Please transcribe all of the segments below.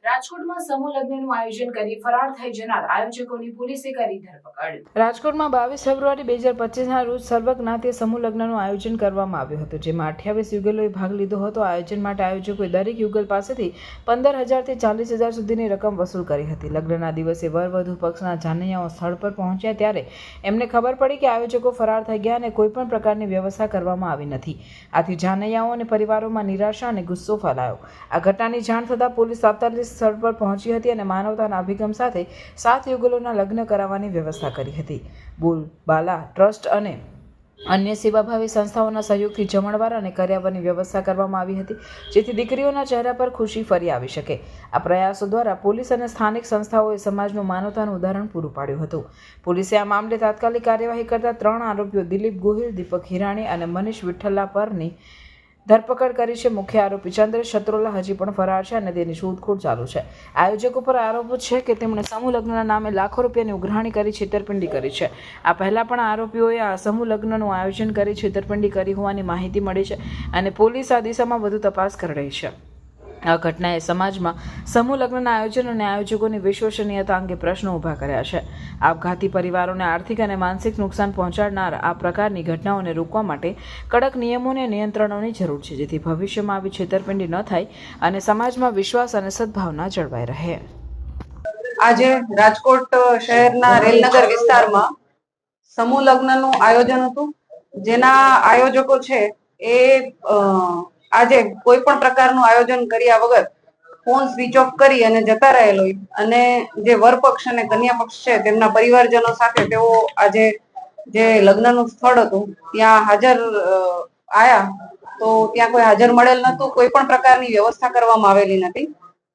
રાજકોટમાં સમૂહ લગ્નનું આયોજન કરી ફરાર થઈ જનાર આયોજકોની પોલીસે કરી ધરપકડ। રાજકોટમાં 22 ફેબ્રુઆરી 2025ના રોજ સર્વજ્ઞાતીય સમૂહ લગ્નનું આયોજન કરવામાં આવ્યું હતું, જેમાં 28 યુગલોએ ભાગ લીધો હતો। આયોજન માટે આયોજકોએ દરેક યુગલ પાસેથી 15,000 થી 40,000 સુધીની રકમ વસૂલ કરી હતી। લગ્નના દિવસે વર-વધુ પક્ષના જાનૈયાઓ સ્થળ પર પહોંચ્યા ત્યારે એમને ખબર પડી કે આયોજકો ફરાર થઈ ગયા અને કોઈપણ પ્રકારની વ્યવસ્થા કરવામાં આવી નથી। આથી જાનૈયાઓ અને પરિવારોમાં નિરાશા અને ગુસ્સો ફેલાયો। આ ઘટનાની જાણ થતાં પોલીસ તાત્કાલિક સ્થળ પર પહોંચી હતી અને માનવતાના અભિગમ સાથે 7 યુગલોના લગ્ન કરાવવાની વ્યવસ્થા કરી હતી। બુલ બાલા ટ્રસ્ટ અને અન્ય સેવાભાવી સંસ્થાઓના સહયોગથી જમણવાર અને કર્યાવરની વ્યવસ્થા કરવામાં આવી હતી, જેથી દીકરીઓના ચહેરા પર ખુશી ફરી આવી શકે। આ પ્રયાસો દ્વારા પોલીસ અને સ્થાનિક સંસ્થાઓએ સમાજનું માનવતાનું ઉદાહરણ પૂરું પાડ્યું હતું। પોલીસે આ મામલે તાત્કાલિક કાર્યવાહી કરતા 3 આરોપીઓ દિલીપ ગોહિલ, દીપક હિરાણી અને મનીષ વિઠ્ઠલા પરની ધરપકડ કરી છે। મુખ્ય આરોપી ચંદ્રેશ છત્રોલા હજી પણ ફરાર છે અને તેની શોધખોળ ચાલુ છે। આયોજકો પર આરોપ છે કે તેમણે સમૂહ લગ્નના નામે લાખો રૂપિયાની ઉઘરાણી કરી છેતરપિંડી કરી છે। આ પહેલા પણ આરોપીઓએ આ સમૂહ લગ્નનું આયોજન કરી છેતરપિંડી કરી હોવાની માહિતી મળી છે અને પોલીસ આ દિશામાં વધુ તપાસ કરી રહી છે। આ ઘટનાએ સમાજમાં સમૂહ લગ્નના આયોજન અને આયોજકોની વિશ્વસનીયતા અંગે પ્રશ્નો ઊભા કર્યા છે। આપઘાતી પરિવારોને આર્થિક અને માનસિક નુકસાન પહોંચાડનાર આ પ્રકારની ઘટનાઓને રોકવા માટે કડક નિયમો અને નિયંત્રણોની જરૂર છે, જેથી ભવિષ્યમાં આવી છેતરપિંડી ન થાય અને સમાજમાં વિશ્વાસ અને સદભાવના જળવાઈ રહે। આજે રાજકોટ શહેરના રેલનગર વિસ્તારમાં સમૂહ લગ્નનું આયોજન હતું, જેના આયોજકો છે એ આજે કોઈ પણ પ્રકારનું આયોજન કર્યા વગર ફોન સ્વિચ ઓફ કરી અને જતા રહેલો અને જે વર પક્ષ અને કન્યા પક્ષ છે તેમના પરિવારજનો સાથે તેઓ આજે જે લગ્નનું સ્થળ હતું ત્યાં હાજર આયા તો ત્યાં કોઈ હાજર મળેલ નતું, કોઈ પણ પ્રકારની વ્યવસ્થા કરવામાં આવેલી નથી।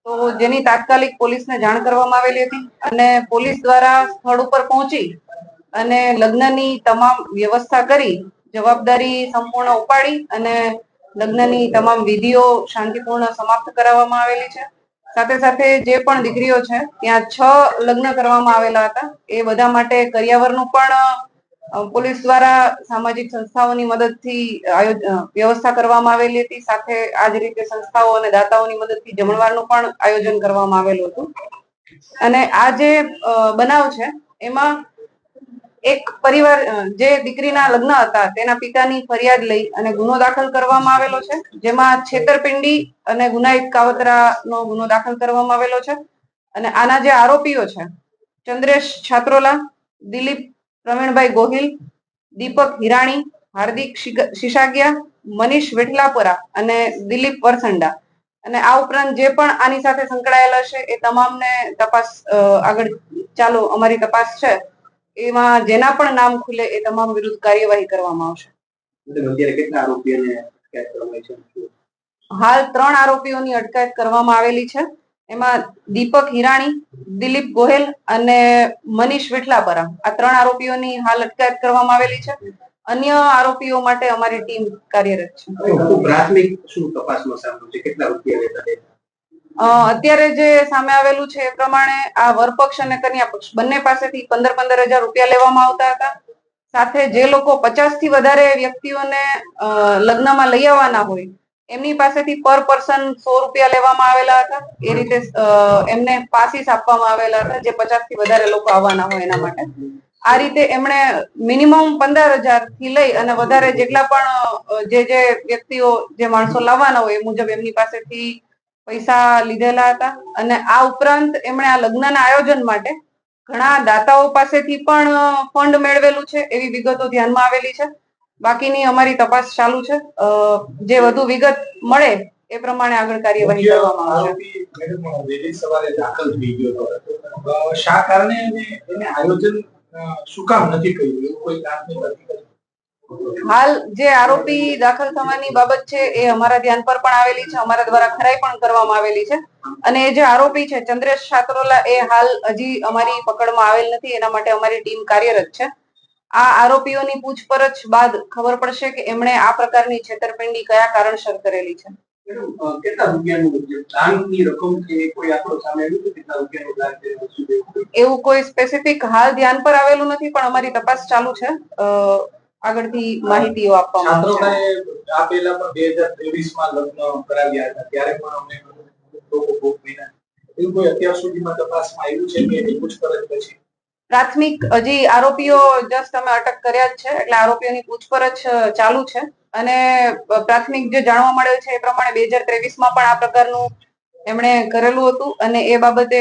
તો જેની તાત્કાલિક પોલીસને જાણ કરવામાં આવેલી હતી અને પોલીસ દ્વારા સ્થળ ઉપર પહોંચી અને લગ્નની તમામ વ્યવસ્થા કરી જવાબદારી સંપૂર્ણ ઉપાડી અને લગ્નની તમામ વિધિઓ શાંતિપૂર્ણ સમાપ્ત કરાવવામાં આવેલી છે। સાથે સાથે જે પણ દીકરીઓ છે ત્યાં 6 લગ્ન કરવામાં આવેલા હતા, એ બધા માટે કર્યાવરનું પણ પોલીસ દ્વારા સામાજિક સંસ્થાઓની મદદથી વ્યવસ્થા કરવામાં આવેલી હતી। સાથે આ જ રીતે સંસ્થાઓ અને દાતાઓની મદદથી જમણવારનું પણ આયોજન કરવામાં આવેલું હતું અને આ જે બનાવ છે એમાં એક પરિવાર જે દીકરીના લગ્ન હતા તેના પિતાની ફરિયાદ લઈ અને ગુનો દાખલ કરવામાં આવેલો છે, જેમાં છેતરપિંડી અને ગુનાહિત કાવતરાનો ગુનો દાખલ કરવામાં આવેલો છે અને આના જે આરોપીઓ છે ચંદ્રેશ છાત્રોલા, દિલીપ પ્રવીણભાઈ ગોહિલ, દીપક હિરાણી, હાર્દિક શિશાગિયા, મનીષ વિઠલાપરા અને દિલીપ વરસંડા અને આ ઉપરાંત જે પણ આની સાથે સંકળાયેલા છે એ તમામને તપાસ આગળ ચાલુ અમારી તપાસ છે એમાં જેના પણ નામ ખુલે એ તમામ વિરુદ્ધ કાર્યવાહી કરવામાં આવશે। હાલ 3 આરોપીઓની અટકાયત કરવામાં આવેલી છે, એમાં દીપક હિરાણી, દિલીપ ગોહિલ અને મનીષ વિઠલાપરા આ 3 આરોપીઓની હાલ અટકાયત કરવામાં આવેલી છે। અન્ય આરોપીઓ માટે અમારી ટીમ કાર્યરત છે। પ્રાથમિક શું તપાસમાં સામે છે, કેટલા રૂપિયા લેતા? અત્યારે જે સામે આવેલું છે એ પ્રમાણે આ વરપક્ષ અને કન્યા પક્ષ બંને પાસેથી 15,000 રૂપિયા લેવામાં આવતા હતા। સાથે જે લોકો 50 થી વધારે વ્યક્તિઓને લગ્નમાં લઈ આવવાના હોય એમની પાસેથી પર પર્સન 100 રૂપિયા લેવામાં આવેલા હતા। એ રીતે એમને પાસીસ આપવામાં આવેલા હતા જે 50 થી વધારે લોકો આવવાના હોય એના માટે। આ રીતે એમણે મિનિમમ 15,000 થી લઈ અને વધારે જેટલા પણ જે વ્યક્તિઓ જે માણસો લાવવાના હોય એ મુજબ એમની પાસેથી પૈસા લીધેલા હતા અને આ ઉપરાંત એમણે આ લગ્નના આયોજન માટે ઘણા દાતાઓ પાસેથી પણ ફંડ મેળવેલું છે એવી વિગતો ધ્યાનમાં આવેલી છે। બાકીની અમારી તપાસ ચાલુ છે, જે વધુ વિગત મળે એ પ્રમાણે આગળ કાર્યવાહી કરવામાં આવશે। સવારે દાખલ થઈ ગયો હતો, શા કારણે એને આયોજન શું કામ નથી કર્યું એવું કોઈ પ્રાથમિક અધિકારી? હાલ જે આરોપી દાખલ થવાની બાબત છે એ અમારા ધ્યાન પર પણ આવેલી છે, અમારા દ્વારા ખરાઈ પણ કરવામાં આવેલી છે અને એ જે આરોપી છે ચંદ્રેશ છાત્રોલા એ હાલ હજી અમારી પકડમાં આવેલ નથી, એના માટે અમારી ટીમ કાર્યરત છે। આ આરોપીઓની પૂછપરછ બાદ ખબર પડશે કે એમણે આ પ્રકારની છેતરપિંડી કયા કારણસર કરેલી છે। કેટલા રૂપિયાનું દાનની રકમ કે કોઈ આંકડો સામે આવ્યો છે? કેટલા રૂપિયાનું દાન છે? એવું કોઈ સ્પેસિફિક હાલ ધ્યાન પર આવેલું નથી, પણ અમારી તપાસ ચાલુ છે। આગળથી માહિતીઓ આપવામાં આવશે. છાત્રોએ આ પહેલા પણ 2023 માં લગ્ન કરાવ્યા હતા, ત્યારે પણ અમે લોકો ભોગવીના એવું કોઈ અત્યાર સુધીમાં તપાસમાં આવ્યું છે કે એની પૂછપરછ પછી? પ્રાથમિક હજી આરોપીઓ જસ્ટ અમે અટક કર્યા જ છે, એટલે આરોપીઓની પૂછપરછ ચાલુ છે અને પ્રાથમિક જે જાણવા મળેલ છે એ પ્રમાણે 2023 માં પણ આ પ્રકારનું એમણે કરેલું હતું અને એ બાબતે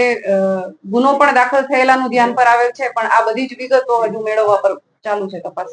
ગુનો પણ દાખલ થયેલાનું ધ્યાન પર આવેલ છે, પણ આ બધી જ વિગતો હજુ મેળવવા પર ચાલુ છે તપાસ.